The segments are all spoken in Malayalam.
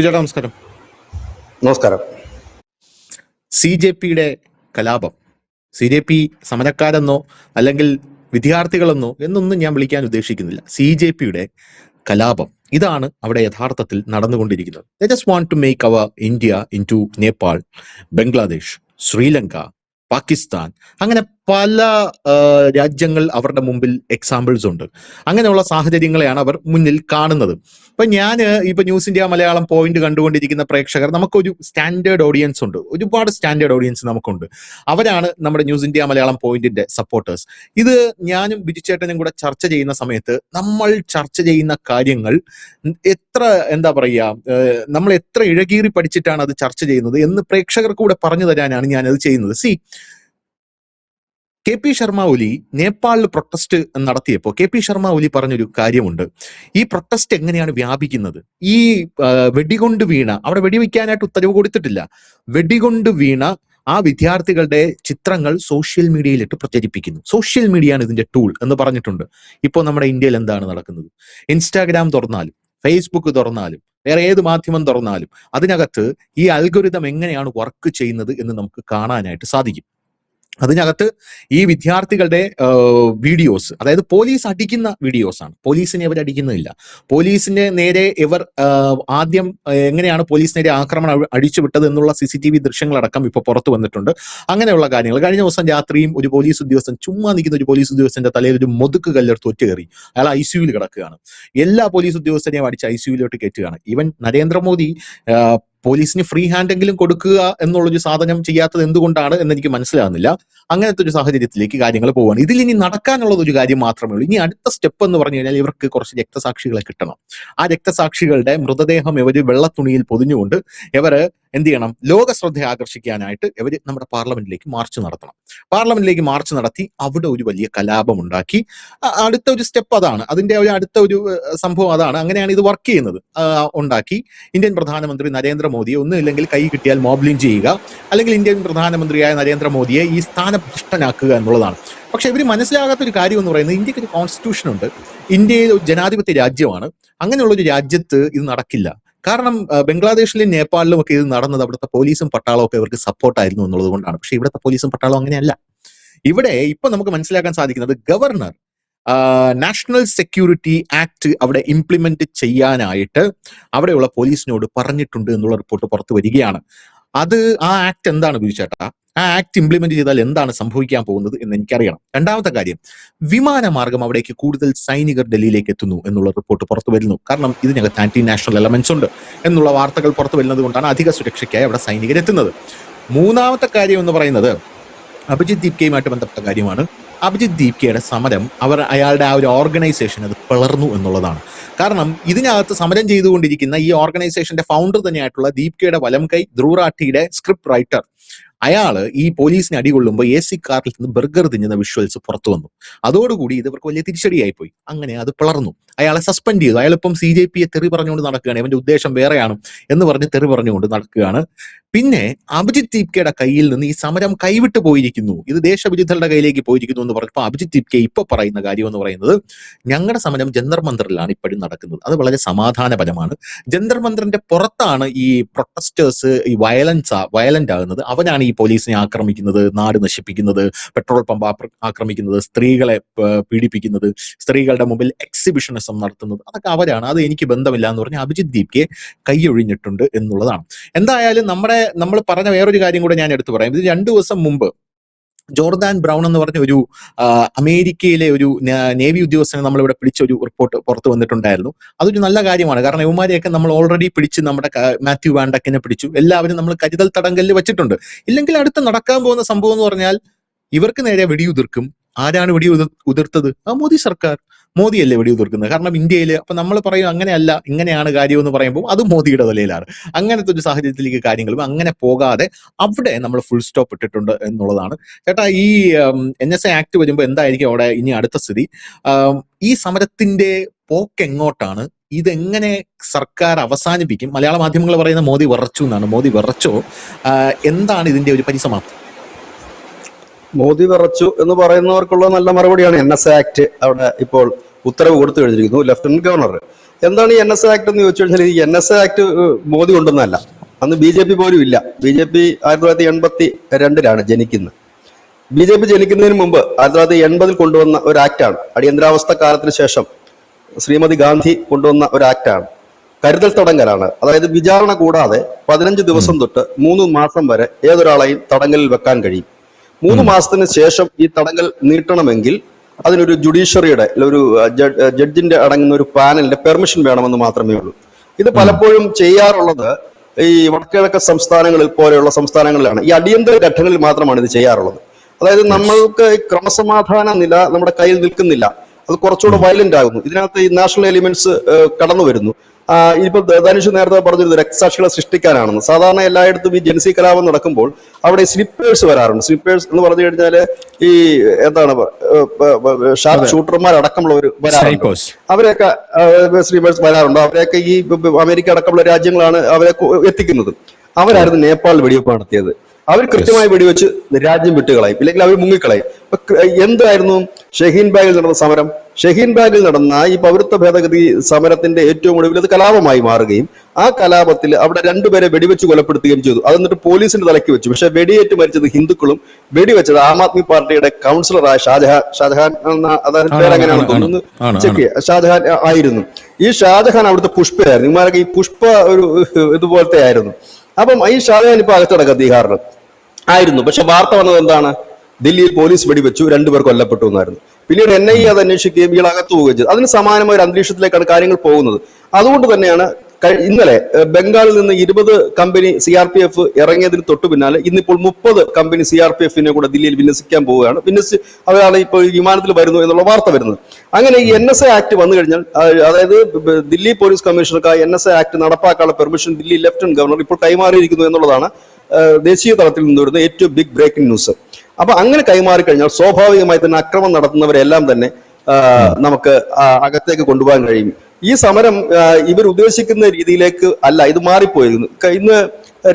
ചേട്ടാ നമസ്കാരം. നമസ്കാരം. സി ജെ പിയുടെ കലാപം, സി ജെ പി സമരക്കാരെന്നോ അല്ലെങ്കിൽ വിദ്യാർത്ഥികളെന്നോ എന്നൊന്നും ഞാൻ വിളിക്കാൻ ഉദ്ദേശിക്കുന്നില്ല. സി ജെ പിയുടെ കലാപം ഇതാണ് അവിടെ യഥാർത്ഥത്തിൽ നടന്നുകൊണ്ടിരിക്കുന്നത്. They just want to make our India into Nepal, Bangladesh, Sri Lanka, Pakistan, അങ്ങനെ പല രാജ്യങ്ങൾ അവരുടെ മുമ്പിൽ എക്സാമ്പിൾസ് ഉണ്ട്. അങ്ങനെയുള്ള സാഹചര്യങ്ങളെയാണ് അവർ മുന്നിൽ കാണുന്നത്. ഇപ്പൊ ഇപ്പൊ ന്യൂസ് ഇന്ത്യ മലയാളം പോയിന്റ് കണ്ടുകൊണ്ടിരിക്കുന്ന പ്രേക്ഷകർ, നമുക്കൊരു സ്റ്റാൻഡേർഡ് ഓഡിയൻസ് ഉണ്ട്, ഒരുപാട് സ്റ്റാൻഡേർഡ് ഓഡിയൻസ് നമുക്കുണ്ട്. അവരാണ് നമ്മുടെ ന്യൂസ് ഇന്ത്യ മലയാളം പോയിന്റിന്റെ സപ്പോർട്ടേഴ്സ്. ഇത് ഞാനും ബിജുചേട്ടനും കൂടെ ചർച്ച ചെയ്യുന്ന സമയത്ത് നമ്മൾ ചർച്ച ചെയ്യുന്ന കാര്യങ്ങൾ എത്ര നമ്മൾ എത്ര ഇഴകീറി പഠിച്ചിട്ടാണ് അത് ചർച്ച ചെയ്യുന്നത് എന്ന് പ്രേക്ഷകർക്ക് കൂടെ പറഞ്ഞു തരാനാണ് ഞാനത് ചെയ്യുന്നത്. കെ പി ശർമ്മ ഒലി നേപ്പാളിൽ പ്രൊട്ടസ്റ്റ് നടത്തിയപ്പോൾ കെ പി ശർമ്മ ഒലി പറഞ്ഞൊരു കാര്യമുണ്ട്. ഈ പ്രൊട്ടസ്റ്റ് എങ്ങനെയാണ് വ്യാപിക്കുന്നത്? ഈ വെടികൊണ്ട് വീണ, അവിടെ വെടിവെക്കാനായിട്ട് ഉത്തരവ് കൊടുത്തിട്ടില്ല, വെടികൊണ്ട് വീണ ആ വിദ്യാർത്ഥികളുടെ ചിത്രങ്ങൾ സോഷ്യൽ മീഡിയയിലിട്ട് പ്രചരിപ്പിക്കുന്നു. സോഷ്യൽ മീഡിയയാണ് ഇതിന്റെ ടൂൾ എന്ന് പറഞ്ഞിട്ടുണ്ട്. ഇപ്പോൾ നമ്മുടെ ഇന്ത്യയിൽ എന്താണ് നടക്കുന്നത്? ഇൻസ്റ്റാഗ്രാം തുറന്നാലും ഫേസ്ബുക്ക് തുറന്നാലും വേറെ ഏത് മാധ്യമം തുറന്നാലും അതിനകത്ത് ഈ അൽഗോരിതം എങ്ങനെയാണ് വർക്ക് ചെയ്യുന്നത് എന്ന് നമുക്ക് കാണാനായിട്ട് സാധിക്കും. അതിനകത്ത് ഈ വിദ്യാർത്ഥികളുടെ വീഡിയോസ്, അതായത് പോലീസ് അടിക്കുന്ന വീഡിയോസ് ആണ്. പോലീസിനെ ഇവർ അടിക്കുന്നില്ല. പോലീസിന്റെ നേരെ ഇവർ ആദ്യം എങ്ങനെയാണ് പോലീസ് നേരെ ആക്രമണം അഴിച്ചുവിട്ടത് എന്നുള്ള CCTV ദൃശ്യങ്ങളടക്കം ഇപ്പോൾ പുറത്തു വന്നിട്ടുണ്ട്. അങ്ങനെയുള്ള കാര്യങ്ങൾ. കഴിഞ്ഞ ദിവസം രാത്രിയും ഒരു പോലീസ് ഉദ്യോഗസ്ഥൻ, ചുമ്മാ നിൽക്കുന്ന ഒരു പോലീസ് ഉദ്യോഗസ്ഥന്റെ തലയിൽ ഒരു മുതുക്ക് കല്ലെടുത്ത് ഒറ്റ കയറി. അയാൾ ICUവിൽ കിടക്കുകയാണ്. എല്ലാ പോലീസ് ഉദ്യോഗസ്ഥനെയും അടിച്ച് ICUവിലോട്ട് കയറ്റുകയാണ്. ഈവൻ നരേന്ദ്രമോദി പോലീസിന് ഫ്രീ ഹാൻഡ് എങ്കിലും കൊടുക്കുക എന്നുള്ളൊരു സാധനം ചെയ്യാത്തത് എന്തുകൊണ്ടാണ് എന്ന് എനിക്ക് മനസ്സിലാകുന്നില്ല. അങ്ങനത്തെ ഒരു സാഹചര്യത്തിലേക്ക് കാര്യങ്ങൾ പോവുകയാണ്. ഇതിൽ ഇനി നടക്കാനുള്ളത് ഒരു കാര്യം മാത്രമേ ഉള്ളൂ. ഇനി അടുത്ത സ്റ്റെപ്പ് എന്ന് പറഞ്ഞു കഴിഞ്ഞാൽ ഇവർക്ക് കുറച്ച് രക്തസാക്ഷികളെ കിട്ടണം. ആ രക്തസാക്ഷികളുടെ മൃതദേഹം ഇവര് വെള്ളത്തുണിയിൽ പൊതിഞ്ഞുകൊണ്ട് ഇവര് എന്ത് ചെയ്യണം? ലോക ശ്രദ്ധ ആകർഷിക്കാനായിട്ട് ഇവര് നമ്മുടെ പാർലമെന്റിലേക്ക് മാർച്ച് നടത്തണം. പാർലമെന്റിലേക്ക് മാർച്ച് നടത്തി അവിടെ ഒരു വലിയ കലാപം ഉണ്ടാക്കി. അടുത്ത ഒരു സ്റ്റെപ്പ് അതാണ്, അതിന്റെ അടുത്ത ഒരു സംഭവം അതാണ്. അങ്ങനെയാണ് ഇത് വർക്ക് ചെയ്യുന്നത്. ഉണ്ടാക്കി ഇന്ത്യൻ പ്രധാനമന്ത്രി നരേന്ദ്രമോദിയെ ഒന്നുമില്ലെങ്കിൽ കൈ കിട്ടിയാൽ മോബ്ലിൻ ചെയ്യുക, അല്ലെങ്കിൽ ഇന്ത്യൻ പ്രധാനമന്ത്രിയായ നരേന്ദ്രമോദിയെ ഈ സ്ഥാനഭ്രഷ്ടനാക്കുക എന്നുള്ളതാണ്. പക്ഷെ ഇവർ മനസ്സിലാകാത്ത ഒരു കാര്യം എന്ന് പറയുന്നത്, ഇന്ത്യക്ക് ഒരു കോൺസ്റ്റിറ്റ്യൂഷൻ ഉണ്ട്, ഇന്ത്യ ഒരു ജനാധിപത്യ രാജ്യമാണ്. അങ്ങനെയുള്ളൊരു രാജ്യത്ത് ഇത് നടക്കില്ല. കാരണം ബംഗ്ലാദേശിലും നേപ്പാളിലും ഒക്കെ ഇത് നടന്നത് അവിടുത്തെ പോലീസും പട്ടാളവും ഒക്കെ ഇവർക്ക് സപ്പോർട്ടായിരുന്നു എന്നുള്ളത് കൊണ്ടാണ്. പക്ഷെ ഇവിടുത്തെ പോലീസും പട്ടാളവും അങ്ങനെയല്ല. ഇവിടെ ഇപ്പൊ നമുക്ക് മനസ്സിലാക്കാൻ സാധിക്കുന്നത്, ഗവർണർ നാഷണൽ സെക്യൂരിറ്റി ആക്ട് അവിടെ ഇംപ്ലിമെന്റ് ചെയ്യാനായിട്ട് അവിടെയുള്ള പോലീസിനോട് പറഞ്ഞിട്ടുണ്ട് എന്നുള്ള റിപ്പോർട്ട് പുറത്തു വരികയാണ്. ആ ആക്ട് എന്താണ് ബിജുചേട്ടാ? ആ ആക്ട് ഇംപ്ലിമെന്റ് ചെയ്താൽ എന്താണ് സംഭവിക്കാൻ പോകുന്നത് എന്ന് എനിക്കറിയണം. രണ്ടാമത്തെ കാര്യം, വിമാനമാർഗം അവിടേക്ക് കൂടുതൽ സൈനികർ ഡൽഹിയിലേക്ക് എത്തുന്നു എന്നുള്ള റിപ്പോർട്ട് പുറത്തു വരുന്നു. കാരണം ഇതിനകത്ത് ആന്റി നാഷണൽ എലമെന്റ്സ് ഉണ്ട് എന്നുള്ള വാർത്തകൾ പുറത്തു വരുന്നത് കൊണ്ടാണ് അധിക സുരക്ഷയ്ക്കായി അവിടെ സൈനികർ എത്തുന്നത്. മൂന്നാമത്തെ കാര്യം എന്ന് പറയുന്നത് അഭിജിത് ദീപ്കയുമായിട്ട് ബന്ധപ്പെട്ട കാര്യമാണ്. അഭിജിത് ദീപ്കയുടെ സമരം, അയാളുടെ ആ ഒരു ഓർഗനൈസേഷൻ അത് പിളർന്നു എന്നുള്ളതാണ്. കാരണം ഇതിനകത്ത് സമരം ചെയ്തുകൊണ്ടിരിക്കുന്ന ഈ ഓർഗനൈസേഷന്റെ ഫൗണ്ടർ തന്നെയായിട്ടുള്ള ദീപ്കയുടെ വലം കൈ ധ്രുവ് റാഠിയുടെ സ്ക്രിപ്റ്റ് റൈറ്റർ, അയാള് ഈ പോലീസിനെ അടികൊള്ളുമ്പോൾ AC കാറിൽ നിന്ന് ബർഗർ തിന്നുന്ന വിഷ്വൽസ് പുറത്തു വന്നു. അതോടുകൂടി ഇത് ഇവർക്ക് വലിയ തിരിച്ചടിയായി പോയി. അങ്ങനെ അത് പിളർന്നു. അയാളെ സസ്പെൻഡ് ചെയ്തു. അയാളിപ്പം CJPയെ തെറി പറഞ്ഞുകൊണ്ട് നടക്കുകയാണ്. ഇവന്റെ ഉദ്ദേശം വേറെയാണ് എന്ന് പറഞ്ഞ് തെറി പറഞ്ഞുകൊണ്ട് നടക്കുകയാണ്. പിന്നെ അഭിജിത് ദീപ്കയുടെ കയ്യിൽ നിന്ന് ഈ സമരം കൈവിട്ടു പോയിരിക്കുന്നു, ഇത് ദേശവിരുദ്ധരുടെ കയ്യിലേക്ക് പോയിരിക്കുന്നു എന്ന് പറഞ്ഞപ്പോൾ അഭിജിത് ദീപ്കെ ഇപ്പൊ പറയുന്ന കാര്യം എന്ന് പറയുന്നത്, ഞങ്ങളുടെ സമരം ജന്തർ മന്ദറിലാണ് ഇപ്പോഴും നടക്കുന്നത്, അത് വളരെ സമാധാനപരമാണ്. ജന്തർ മന്ദറിന്റെ പുറത്താണ് ഈ പ്രൊട്ടസ്റ്റേഴ്സ് ഈ വയലന്റ് ആകുന്നത്. അവനാണ് ഈ പോലീസിനെ ആക്രമിക്കുന്നത്, നാട് നശിപ്പിക്കുന്നത്, പെട്രോൾ പമ്പ് ആക്രമിക്കുന്നത്, സ്ത്രീകളെ പീഡിപ്പിക്കുന്നത്, സ്ത്രീകളുടെ മുമ്പിൽ എക്സിബിഷനിസം നടത്തുന്നത്, അതൊക്കെ അവരാണ്. അത് എനിക്ക് ബന്ധമില്ല എന്ന് പറഞ്ഞ് അഭിജിത് ദീപ്കെ കൈയൊഴിഞ്ഞിട്ടുണ്ട് എന്നുള്ളതാണ്. എന്തായാലും നമ്മൾ പറഞ്ഞ വേറൊരു കാര്യം കൂടെ ഞാൻ എടുത്തു പറയാം. ഇത് 2 ദിവസം മുമ്പ് ജോർദാൻ ബ്രൗൺ എന്ന് പറഞ്ഞ ഒരു അമേരിക്കയിലെ ഒരു നേവി ഉദ്യോഗസ്ഥനെ നമ്മളിവിടെ പിടിച്ച ഒരു റിപ്പോർട്ട് പുറത്തു വന്നിട്ടുണ്ടായിരുന്നു. അതൊരു നല്ല കാര്യമാണ്. കാരണം ഇവന്മാരെയൊക്കെ നമ്മൾ ഓൾറെഡി പിടിച്ച്, നമ്മുടെ മാത്യു വാൻഡക്കിനെ പിടിച്ചു, എല്ലാവരും നമ്മൾ കരുതൽ തടങ്കലിൽ വെച്ചിട്ടുണ്ട്. ഇല്ലെങ്കിൽ അടുത്ത് നടക്കാൻ പോകുന്ന സംഭവം എന്ന് പറഞ്ഞാൽ ഇവർക്ക് നേരെ വെടിയുതിർക്കും. ആരാണ് വെടിയുതിർത്തത്? മോദി സർക്കാർ. മോദിയല്ലേ വെടിയുതിർക്കുന്നത്? കാരണം ഇന്ത്യയിൽ അപ്പൊ നമ്മൾ പറയും അങ്ങനെയല്ല, ഇങ്ങനെയാണ് കാര്യം എന്ന് പറയുമ്പോൾ അത് മോദിയുടെ തലയിലാണ്. അങ്ങനത്തെ ഒരു സാഹചര്യത്തിലേക്ക് കാര്യങ്ങളും അങ്ങനെ പോകാതെ അവിടെ നമ്മൾ ഫുൾ സ്റ്റോപ്പ് ഇട്ടിട്ടുണ്ട് എന്നുള്ളതാണ്. ചേട്ടാ, ഈ NSA ആക്ട് വരുമ്പോൾ എന്തായിരിക്കും അവിടെ ഇനി അടുത്ത സ്ഥിതി? ഈ സമരത്തിന്റെ പോക്ക് എങ്ങോട്ടാണ്? ഇതെങ്ങനെ സർക്കാർ അവസാനിപ്പിക്കും? മലയാള മാധ്യമങ്ങൾ പറയുന്ന മോദി വിറച്ചു എന്നാണ്. മോദി വിറച്ചോ? എന്താണ് ഇതിന്റെ ഒരു പരിസമാപ്തി? മോദി വിറച്ചു എന്ന് പറയുന്നവർക്കുള്ള നല്ല മറുപടിയാണ് NSA ആക്ട് അവിടെ ഇപ്പോൾ ഉത്തരവ് കൊടുത്തു കഴിഞ്ഞിരിക്കുന്നു. ലഫ്റ്റനന്റ് ഗവർണർ എന്താണ് ഈ NSA ആക്ട് എന്ന് ചോദിച്ചു കഴിഞ്ഞാൽ, ഈ NSA ആക്ട് മോദി കൊണ്ടുവന്നതല്ല. അന്ന് BJP പോലും ഇല്ല. BJP 1982 ജനിക്കുന്നത്. BJP ജനിക്കുന്നതിന് മുമ്പ് 1980 കൊണ്ടുവന്ന ഒരു ആക്ടാണ്. അടിയന്തരാവസ്ഥ കാലത്തിന് ശേഷം ശ്രീമതി ഗാന്ധി കൊണ്ടുവന്ന ഒരു ആക്ടാണ്. കരുതൽ തടങ്കലാണ്. അതായത് വിചാരണ കൂടാതെ 15 ദിവസം തൊട്ട് 3 മാസം വരെ ഏതൊരാളെയും തടങ്കലിൽ വെക്കാൻ കഴിയും. 3 മാസത്തിന് ശേഷം ഈ തടങ്കൽ നീട്ടണമെങ്കിൽ അതിനൊരു ജുഡീഷ്യറിയുടെ ഒരു ജഡ്ജിന്റെ അടങ്ങുന്ന ഒരു പാനലിന്റെ പെർമിഷൻ വേണമെന്ന് മാത്രമേ ഉള്ളൂ. ഇത് പലപ്പോഴും ചെയ്യാറുള്ളത് ഈ വടക്കിഴക്കൻ സംസ്ഥാനങ്ങളിൽ പോലെയുള്ള സംസ്ഥാനങ്ങളിലാണ്. ഈ അടിയന്തര ഘട്ടങ്ങളിൽ മാത്രമാണ് ഇത് ചെയ്യാറുള്ളത്. അതായത് നമ്മൾക്ക് ക്രമസമാധാന നില നമ്മുടെ കയ്യിൽ നിൽക്കുന്നില്ല, അത് കുറച്ചുകൂടെ വയലന്റ് ആകുന്നു. ഇതിനകത്ത് ഈ നാഷണൽ എലിമെന്റ്സ് കടന്നു വരുന്നു. ഇപ്പൊ ധനുഷ് നേരത്തെ പറഞ്ഞിരുന്നു രക്തസാക്ഷികളെ സൃഷ്ടിക്കാനാണെന്ന്. സാധാരണ എല്ലായിടത്തും ഈ ജൻസി കലാപം നടക്കുമ്പോൾ അവിടെ സ്ലിപ്പേഴ്സ് വരാറുണ്ട്. സ്ലിപ്പേഴ്സ് എന്ന് പറഞ്ഞു കഴിഞ്ഞാല് ഈ എന്താണ് ഷാർപ്പ് ഷൂട്ടർമാരടക്കമുള്ളവർ വരാറുണ്ട്. അവരെയൊക്കെ സ്ലിപ്പേഴ്സ് വരാറുണ്ട്. അവരെയൊക്കെ ഈ അമേരിക്ക അടക്കമുള്ള രാജ്യങ്ങളാണ് അവരെ എത്തിക്കുന്നത്. അവരായിരുന്നു നേപ്പാളിൽ വെടിവെപ്പ് നടത്തിയത്. അവർ കൃത്യമായി വെടിവെച്ച് രാജ്യം വിട്ടുകളയും, ഇല്ലെങ്കിൽ അവർ മുങ്ങിക്കളയും. എന്തായിരുന്നു ഷഹീൻ ബാഗിൽ നടന്ന സമരം? ഷഹീൻ ബാഗിൽ നടന്ന ഈ പൗരത്വ ഭേദഗതി സമരത്തിന്റെ ഏറ്റവും ഒടുവിൽ അത് കലാപമായി മാറുകയും ആ കലാപത്തിൽ അവിടെ 2 പേരെ വെടിവെച്ച് കൊലപ്പെടുത്തുകയും ചെയ്തു. അതെന്നിട്ട് പോലീസിന്റെ തലയ്ക്ക് വെച്ചു. പക്ഷെ വെടിയേറ്റ് മരിച്ചത് ഹിന്ദുക്കളും, വെടിവെച്ചത് ആം ആദ്മി പാർട്ടിയുടെ കൗൺസിലറായ ഷാജഹാൻ അതായത് പേരെങ്ങനെയാണ് തോന്നുന്നു, ഷാജഹാൻ ആയിരുന്നു. ഈ ഷാജഹാൻ അവിടുത്തെ പുഷ്പയായിരുന്നു. ഇമാരൊക്കെ ഈ പുഷ്പ ഒരു ഇതുപോലത്തെ ആയിരുന്നു. അപ്പം ഈ ഷാജഹാൻ ഇപ്പൊ അകത്തടക്കം ബീഹാറിൽ ആയിരുന്നു. പക്ഷെ വാർത്ത വന്നത് എന്താണ്? ദില്ലിയിൽ പോലീസ് വെടിവെച്ചു, 2 പേർ കൊല്ലപ്പെട്ടു എന്നായിരുന്നു. പിന്നീട് NIA അത് അന്വേഷിക്കുകയും ഇയാൾ അകത്ത് പോവുകയും ചെയ്തു. അതിന് സമാനമായ ഒരു അന്തരീക്ഷത്തിലേക്കാണ് കാര്യങ്ങൾ പോകുന്നത്. അതുകൊണ്ട് തന്നെയാണ് ഇന്നലെ ബംഗാളിൽ നിന്ന് 20 കമ്പനി CRPF ഇറങ്ങിയതിന് തൊട്ടു പിന്നാലെ ഇന്നിപ്പോൾ 30 കമ്പനി CRPF-നെ കൂടെ ദില്ലിയിൽ വിന്യസിക്കാൻ പോവുകയാണ്. അവരാണ് ഇപ്പോൾ വിമാനത്തിൽ വരുന്നു എന്നുള്ള വാർത്ത വരുന്നത്. അങ്ങനെ ഈ NSA ആക്ട് വന്നു കഴിഞ്ഞാൽ, അതായത് ദില്ലി പോലീസ് കമ്മീഷണർക്ക് NSA ആക്ട് നടപ്പാക്കാനുള്ള പെർമിഷൻ ദില്ലി ലഫ്റ്റനന്റ് ഗവർണർ ഇപ്പോൾ കൈമാറിയിരിക്കുന്നു എന്നുള്ളതാണ് ദേശീയ തലത്തിൽ നിന്ന് വരുന്ന ഏറ്റവും ബിഗ് ബ്രേക്കിംഗ് ന്യൂസ്. അപ്പൊ അങ്ങനെ കൈമാറി കഴിഞ്ഞാൽ സ്വാഭാവികമായി തന്നെ അക്രമം നടത്തുന്നവരെല്ലാം തന്നെ നമുക്ക് അകത്തേക്ക് കൊണ്ടുപോകാൻ കഴിയും. ഈ സമരം ഇവർ ഉദ്ദേശിക്കുന്ന രീതിയിലേക്ക് അല്ല ഇത് മാറിപ്പോയിരുന്നു. ഇന്ന്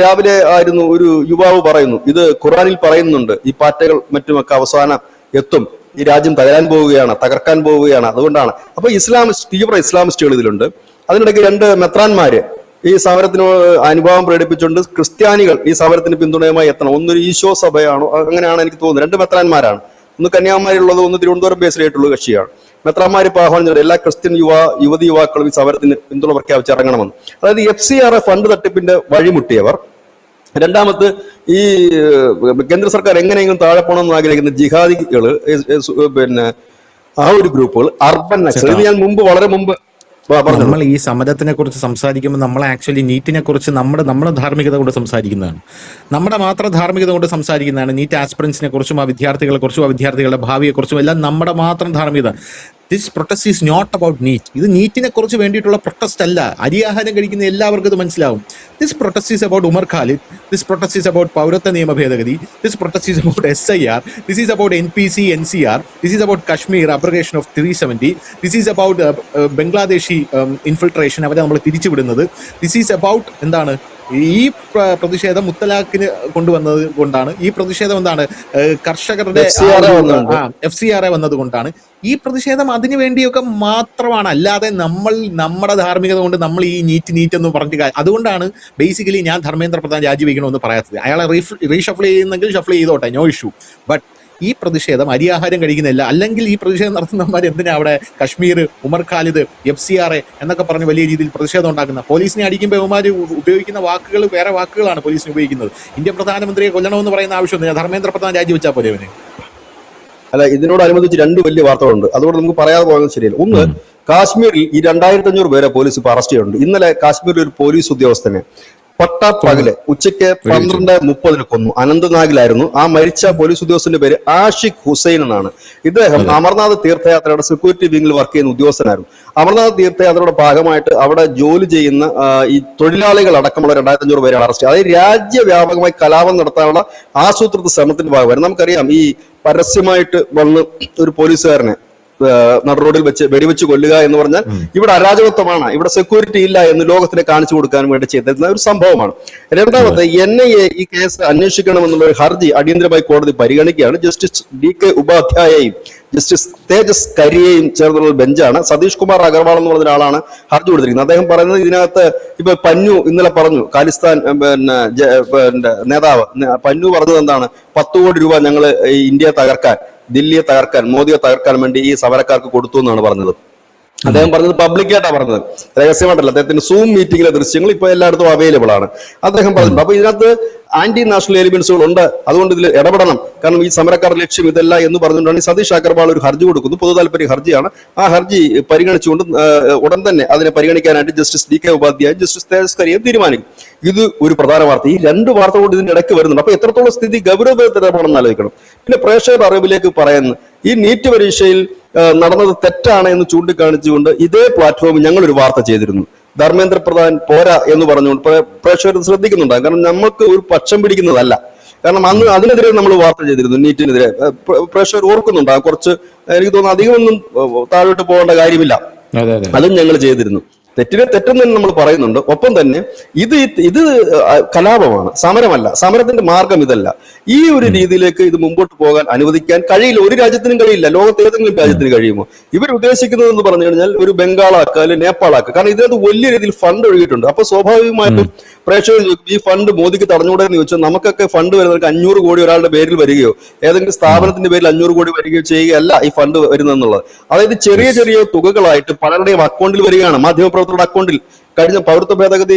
രാവിലെ ആയിരുന്നു ഒരു യുവാവ് പറയുന്നു, ഇത് ഖുറാനിൽ പറയുന്നുണ്ട്, ഈ പാറ്റകൾ മറ്റുമൊക്കെ അവസാനം എത്തും, ഈ രാജ്യം തകരാൻ പോവുകയാണ്, തകർക്കാൻ പോവുകയാണ്, അതുകൊണ്ടാണ്. അപ്പൊ തീവ്ര ഇസ്ലാമിസ്റ്റുകൾ ഇതിലുണ്ട്. അതിനിടയ്ക്ക് 2 മെത്രാന്മാര് ഈ സമരത്തിന് അനുഭാവം പ്രകടിപ്പിച്ചുകൊണ്ട് ക്രിസ്ത്യാനികൾ ഈ സമരത്തിന് പിന്തുണയുമായി എത്തണം. ഒന്നൊരു ഈശോ സഭയാണോ അങ്ങനെയാണ് എനിക്ക് തോന്നുന്നത്. 2 മെത്രാന്മാരാണ്. ഒന്ന് കന്യാകുമാരിയിലുള്ളത്, ഒന്ന് തിരുവനന്തപുരം ബേസിലായിട്ടുള്ള കക്ഷിയാണ്. മെത്രാന്മാര് ഇപ്പൊ ആഹ്വാനം ചെയ്തത് എല്ലാ ക്രിസ്ത്യൻ യുവതി യുവാക്കളും ഈ സമരത്തിന് പിന്തുണ പ്രഖ്യാപിച്ച് ഇറങ്ങണമെന്ന്. അതായത് FCRA ഫണ്ട് തട്ടിപ്പിന്റെ വഴിമുട്ടിയവർ, രണ്ടാമത് ഈ കേന്ദ്ര സർക്കാർ എങ്ങനെയെങ്കിലും താഴെ പോകണമെന്ന് ആഗ്രഹിക്കുന്ന ജിഹാദികള്, പിന്നെ ആ ഒരു ഗ്രൂപ്പുകൾ, അർബൻ നക്സൽ. ഇത് ഞാൻ വളരെ മുമ്പ് നമ്മൾ ഈ സമരത്തിനെ കുറിച്ച് സംസാരിക്കുമ്പോൾ നമ്മൾ ആക്ച്വലി നീറ്റിനെ കുറിച്ച് നമ്മുടെ ധാർമ്മികത കൊണ്ട് സംസാരിക്കുന്നതാണ്. നമ്മുടെ മാത്രം ധാർമ്മികത കൊണ്ട് സംസാരിക്കുന്നതാണ്. നീറ്റ് ആസ്പിറൻസിനെ കുറിച്ചും ആ വിദ്യാർത്ഥികളെ കുറിച്ചും ആ വിദ്യാർത്ഥികളുടെ ഭാവിയെക്കുറിച്ചും എല്ലാം നമ്മുടെ മാത്രം ധാർമ്മികത. This protest is not about NEET. ഇത് നീറ്റിനെ കുറിച്ച് വേണ്ടിയിട്ടുള്ള പ്രൊട്ടസ്റ്റ് അല്ല. അരിയാഹാരം കഴിക്കുന്ന എല്ലാവർക്കും ഇത് മനസ്സിലാവും. This protest is about Umar Khalid. This protest is about പൗരത്വ നിയമ ഭേദഗതി. This protest is about SIR. This is about NPC NCR. This is about Kashmir abrogation of 370. This is about Bangladeshi infiltration, അവരെ നമ്മൾ തിരിച്ചുവിടുന്നത്. ദിസ് ഈസ് അബൌട്ട് എന്താണ് ഈ പ്രതിഷേധം മുത്തലാഖിന് കൊണ്ടുവന്നത് കൊണ്ടാണ്. ഈ പ്രതിഷേധം എന്താണ് കർഷകരുടെ FCRA വന്നത് കൊണ്ടാണ്. ഈ പ്രതിഷേധം അതിനു വേണ്ടിയൊക്കെ മാത്രമാണ്. അല്ലാതെ നമ്മുടെ ധാർമ്മികത കൊണ്ട് നമ്മൾ ഈ നീറ്റ് എന്ന് പറഞ്ഞിട്ട് അതുകൊണ്ടാണ് ബേസിക്കലി ഞാൻ ധർമ്മേന്ദ്ര പ്രധാൻ രാജിവെക്കണമെന്ന് പറയാത്തത്. അയാളെ റീഷഫിൾ ചെയ്യുന്നെങ്കിൽ ഷഫിൾ ചെയ്തോട്ടെ, നോ ഇഷ്യൂ. ബട്ട് ഈ പ്രതിഷേധം അരിയാഹാരം കഴിക്കുന്നില്ല. അല്ലെങ്കിൽ ഈ പ്രതിഷേധം നടത്തുന്നവന്മാർ എന്തിനാ അവിടെ കശ്മീർ, ഉമർ ഖാലിദ്, FCRA എന്നൊക്കെ പറഞ്ഞ് വലിയ രീതിയിൽ പ്രതിഷേധം ഉണ്ടാക്കുന്ന? പോലീസിനെ അടിക്കുമ്പോൾ ഇവന്മാർ ഉപയോഗിക്കുന്ന വാക്കുകൾ വേറെ വാക്കുകളാണ് പോലീസിന് ഉപയോഗിക്കുന്നത്. ഇന്ത്യൻ പ്രധാനമന്ത്രിയെ കൊല്ലണമെന്ന് പറയുന്ന ആവശ്യമൊന്നുമില്ല. ധർമ്മേന്ദ്ര പ്രധാൻ രാജിവെച്ചാൽ പോലെ അവന്. അല്ല, ഇതിനോടനുബന്ധിച്ച് 2 വലിയ വാർത്തകളുണ്ട്. അതുകൊണ്ട് നമുക്ക് പറയാതെ പോകുന്നത് ശരിയല്ല. ഒന്ന്, കാശ്മീരിൽ ഈ 2500 പേരെ പോലീസ് ഇപ്പൊ അറസ്റ്റ് ചെയ്യുന്നുണ്ട്. ഇന്നലെ കാശ്മീരിൽ ഒരു പോലീസ് ഉദ്യോഗസ്ഥനെ പട്ടാപ്പകല് ഉച്ചയ്ക്ക് 12:30 കൊന്നു. അനന്ത്നാഗിലായിരുന്നു. ആ മരിച്ച പോലീസ് ഉദ്യോഗസ്ഥന്റെ പേര് ആഷിഖ് ഹുസൈൻ എന്നാണ്. ഇദ്ദേഹം അമർനാഥ് തീർത്ഥയാത്രയുടെ സെക്യൂരിറ്റി വിംഗിൽ വർക്ക് ചെയ്യുന്ന ഉദ്യോഗസ്ഥനായിരുന്നു. അമർനാഥ് തീർത്ഥയാത്രയുടെ ഭാഗമായിട്ട് അവിടെ ജോലി ചെയ്യുന്ന ഈ തൊഴിലാളികൾ അടക്കമുള്ള 2500 പേരെ അറസ്റ്റ്. അതായത് രാജ്യവ്യാപകമായി കലാപം നടത്താനുള്ള ആസൂത്രിത ശ്രമത്തിന്റെ ഭാഗമായിരുന്നു. നമുക്കറിയാം, ഈ പരസ്യമായിട്ട് വന്ന് ഒരു പോലീസുകാരനെ നടുറോഡിൽ വെച്ച് വെടിവെച്ച് കൊല്ലുക എന്ന് പറഞ്ഞാൽ ഇവിടെ അരാജകത്വമാണ്, ഇവിടെ സെക്യൂരിറ്റി ഇല്ല എന്ന് ലോകത്തിന് കാണിച്ചു കൊടുക്കാൻ വേണ്ടി ചെയ്തിരുന്ന ഒരു സംഭവമാണ്. രണ്ടാമത്തെ, NIA ഈ കേസ് അന്വേഷിക്കണമെന്നുള്ള ഒരു ഹർജി അടിയന്തരമായി കോടതി പരിഗണിക്കുകയാണ്. ജസ്റ്റിസ് DK ഉപാധ്യായയും ജസ്റ്റിസ് തേജസ് കരിയെയും ചേർന്നുള്ള ബെഞ്ചാണ്. സതീഷ് കുമാർ അഗർവാൾ എന്ന് പറഞ്ഞ ഒരാളാണ് ഹർജി കൊടുത്തിരിക്കുന്നത്. അദ്ദേഹം പറയുന്നത് ഇതിനകത്ത് ഇപ്പൊ പന്നു ഇന്നലെ പറഞ്ഞു, ഖാലിസ്ഥാൻ നേതാവ് പന്നു പറഞ്ഞത് എന്താണ്, 10 കോടി രൂപ ഞങ്ങൾ ഇന്ത്യയെ തകർക്കാൻ, ദില്ലിയെ തകർക്കാൻ, മോദിയെ തകർക്കാൻ വേണ്ടി ഈ സമരക്കാർക്ക് കൊടുത്തു എന്നാണ് പറഞ്ഞത്. അദ്ദേഹം പറഞ്ഞത് പബ്ലിക്കായിട്ടാണ് പറഞ്ഞത്, രഹസ്യമായിട്ടല്ല. അദ്ദേഹത്തിന്റെ സൂം മീറ്റിംഗിലെ ദൃശ്യങ്ങൾ ഇപ്പൊ എല്ലായിടത്തും അവൈലബിൾ ആണ്. അദ്ദേഹം പറഞ്ഞിട്ടുണ്ട്. അപ്പൊ ഇതിനകത്ത് ആന്റി നാഷണൽ എലിമെന്റ്സുകൾ ഉണ്ട്, അതുകൊണ്ട് ഇതിൽ ഇടപെടണം, കാരണം ഈ സമരക്കാരുടെ ലക്ഷ്യം ഇതല്ല എന്ന് പറഞ്ഞുകൊണ്ടാണ് ഈ സതീഷ് അഗർവാൾ ഒരു ഹർജി കൊടുക്കുന്നു. പൊതു താല്പര്യ ഹർജിയാണ്. ആ ഹർജി പരിഗണിച്ചുകൊണ്ട് ഉടൻ തന്നെ അതിനെ പരിഗണിക്കാനായിട്ട് ജസ്റ്റിസ് DK ഉപാധ്യായ ജസ്റ്റിസ് തേജസ് കരിയെ തീരുമാനിക്കും. ഇത് ഒരു പ്രധാന വാർത്ത. ഈ 2 വാർത്ത കൊണ്ട് ഇതിന്റെ ഇടയ്ക്ക് വരുന്നുണ്ട്. അപ്പൊ എത്രത്തോളം സ്ഥിതി ഗൗരവതരമാണെന്ന് ആലോചിക്കണം. പിന്നെ പ്രേക്ഷകർ അറിവിലേക്ക് പറയുന്നു, ഈ നീറ്റ് പരീക്ഷയിൽ നടന്നത് തെറ്റാണ് എന്ന് ചൂണ്ടിക്കാണിച്ചുകൊണ്ട് ഇതേ പ്ലാറ്റ്ഫോമിൽ ഞങ്ങൾ ഒരു വാർത്ത ചെയ്തിരുന്നു. ധർമ്മേന്ദ്ര പ്രധാൻ പോരാ എന്ന് പറഞ്ഞുകൊണ്ട് പ്രേക്ഷകർ ശ്രദ്ധിക്കുന്നുണ്ടാകും. കാരണം നമുക്ക് ഒരു പക്ഷം പിടിക്കുന്നതല്ല. കാരണം അന്ന് അതിനെതിരെ നമ്മൾ വാർത്ത ചെയ്തിരുന്നു, നീറ്റിനെതിരെ. പ്രേക്ഷകർ ഓർക്കുന്നുണ്ടാകും. കുറച്ച് എനിക്ക് തോന്നുന്നു അധികമൊന്നും താഴോട്ട് പോകേണ്ട കാര്യമില്ല, അതും ഞങ്ങൾ ചെയ്തിരുന്നു. തെറ്റിനെ തെറ്റെന്ന് തന്നെ നമ്മൾ പറയുന്നുണ്ട്. ഒപ്പം തന്നെ ഇത് കലാപമാണ്, സമരമല്ല. സമരത്തിന്റെ മാർഗം ഇതല്ല. ഈ ഒരു രീതിയിലേക്ക് ഇത് മുമ്പോട്ട് പോകാൻ അനുവദിക്കാൻ കഴിയില്ല. ഒരു രാജ്യത്തിനും കഴിയില്ല. ലോകത്ത് ഏതെങ്കിലും രാജ്യത്തിന് കഴിയുമോ? ഇവർ ഉദ്ദേശിക്കുന്നത് എന്ന് പറഞ്ഞു കഴിഞ്ഞാൽ ഒരു ബംഗാളാക്കുക അല്ലെങ്കിൽ നേപ്പാളാക്കുക. കാരണം ഇതിനകത്ത് വലിയ രീതിയിൽ ഫണ്ട് ഒഴുകിയിട്ടുണ്ട്. അപ്പൊ സ്വാഭാവികമായിട്ടും പ്രേക്ഷകർ ചോദിക്കും, ഈ ഫണ്ട് മോദിക്ക് തടഞ്ഞുകൂടെ എന്ന് ചോദിച്ചാൽ, നമുക്കൊക്കെ ഫണ്ട് വരുന്നവർക്ക് 500 കോടി ഒരാളുടെ പേരിൽ വരികയോ ഏതെങ്കിലും സ്ഥാപനത്തിന്റെ പേരിൽ 500 കോടി വരികയോ ചെയ്യുകയല്ല ഈ ഫണ്ട് വരുന്നതെന്നുള്ളത്. അതായത് ചെറിയ ചെറിയ തുകകളായിട്ട് പലരുടെയും അക്കൗണ്ടിൽ വരികയാണ്. മാധ്യമപ്രവർത്തകരുടെ അക്കൗണ്ടിൽ കഴിഞ്ഞ പൗരത്വ ഭേദഗതി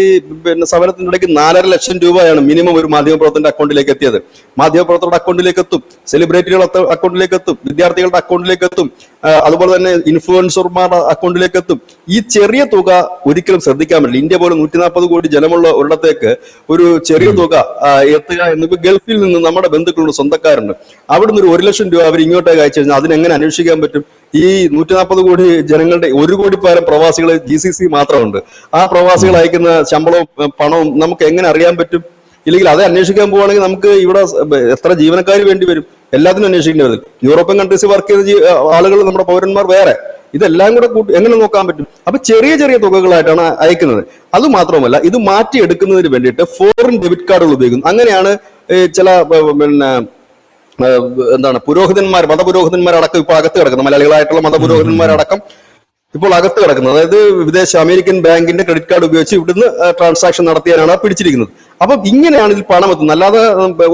സമരത്തിന്റെ ഇടയ്ക്ക് 4.5 ലക്ഷം രൂപയാണ് മിനിമം ഒരു മാധ്യമപ്രവർത്തകന്റെ അക്കൗണ്ടിലേക്ക് എത്തിയത്. മാധ്യമപ്രവർത്തകരുടെ അക്കൗണ്ടിലേക്ക് എത്തും, സെലിബ്രിറ്റികളുടെ അക്കൗണ്ടിലേക്ക് എത്തും, വിദ്യാർത്ഥികളുടെ അക്കൗണ്ടിലേക്ക് എത്തും, അതുപോലെ തന്നെ ഇൻഫ്ലുവൻസർമാരുടെ അക്കൗണ്ടിലേക്ക് എത്തും. ഈ ചെറിയ തുക ഒരിക്കലും ശ്രദ്ധിക്കാൻ പറ്റില്ല. ഇന്ത്യ പോലെ 140 കോടി ജനമുള്ള ഒരിടത്തേക്ക് ഒരു ചെറിയ തുക എത്തുക എന്നിപ്പോ ഗൾഫിൽ നിന്ന് നമ്മുടെ ബന്ധുക്കളുണ്ട്, സ്വന്തക്കാരുണ്ട്, അവിടുന്ന് ഒരു 1 ലക്ഷം രൂപ അവർ ഇങ്ങോട്ടേക്ക് അയച്ചു കഴിഞ്ഞാൽ അതിനെങ്ങനെ അന്വേഷിക്കാൻ പറ്റും? ഈ 140 കോടി ജനങ്ങളുടെ 1 കോടി പരം പ്രവാസികൾ GCC മാത്രമുണ്ട്. ആ പ്രവാസികൾ അയക്കുന്ന ശമ്പളവും പണവും നമുക്ക് എങ്ങനെ അറിയാൻ പറ്റും? ഇല്ലെങ്കിൽ അത് അന്വേഷിക്കാൻ പോവുകയാണെങ്കിൽ നമുക്ക് ഇവിടെ എത്ര ജീവനക്കാർ വേണ്ടി വരും? എല്ലാത്തിനും അന്വേഷിക്കേണ്ടി വരും. യൂറോപ്യൻ കൺട്രീസിൽ വർക്ക് ചെയ്ത ആളുകൾ, നമ്മുടെ പൗരന്മാർ വേറെ. ഇതെല്ലാം കൂടെ എങ്ങനെ നോക്കാൻ പറ്റും? അപ്പൊ ചെറിയ ചെറിയ തുകകളായിട്ടാണ് അയക്കുന്നത്. അത് മാത്രമല്ല, ഇത് മാറ്റിയെടുക്കുന്നതിന് വേണ്ടിയിട്ട് ഫോറിൻ ഡെബിറ്റ് കാർഡുകൾ ഉപയോഗിക്കുന്നു. അങ്ങനെയാണ് ചില മതപുരോഹിതന്മാരടക്കം ഇപ്പൊ അകത്ത് കിടക്കുന്നത്. മലയാളികളായിട്ടുള്ള മതപുരോഹിതന്മാരടക്കം ഇപ്പോൾ അകത്ത് കിടക്കുന്നത്. അതായത് വിദേശ അമേരിക്കൻ ബാങ്കിന്റെ ക്രെഡിറ്റ് കാർഡ് ഉപയോഗിച്ച് ഇവിടുന്ന് ട്രാൻസാക്ഷൻ നടത്തിയാലാണ് പിടിച്ചിരിക്കുന്നത്. അപ്പം ഇങ്ങനെയാണ് ഇതിൽ പണം എത്തുന്നത്. അല്ലാതെ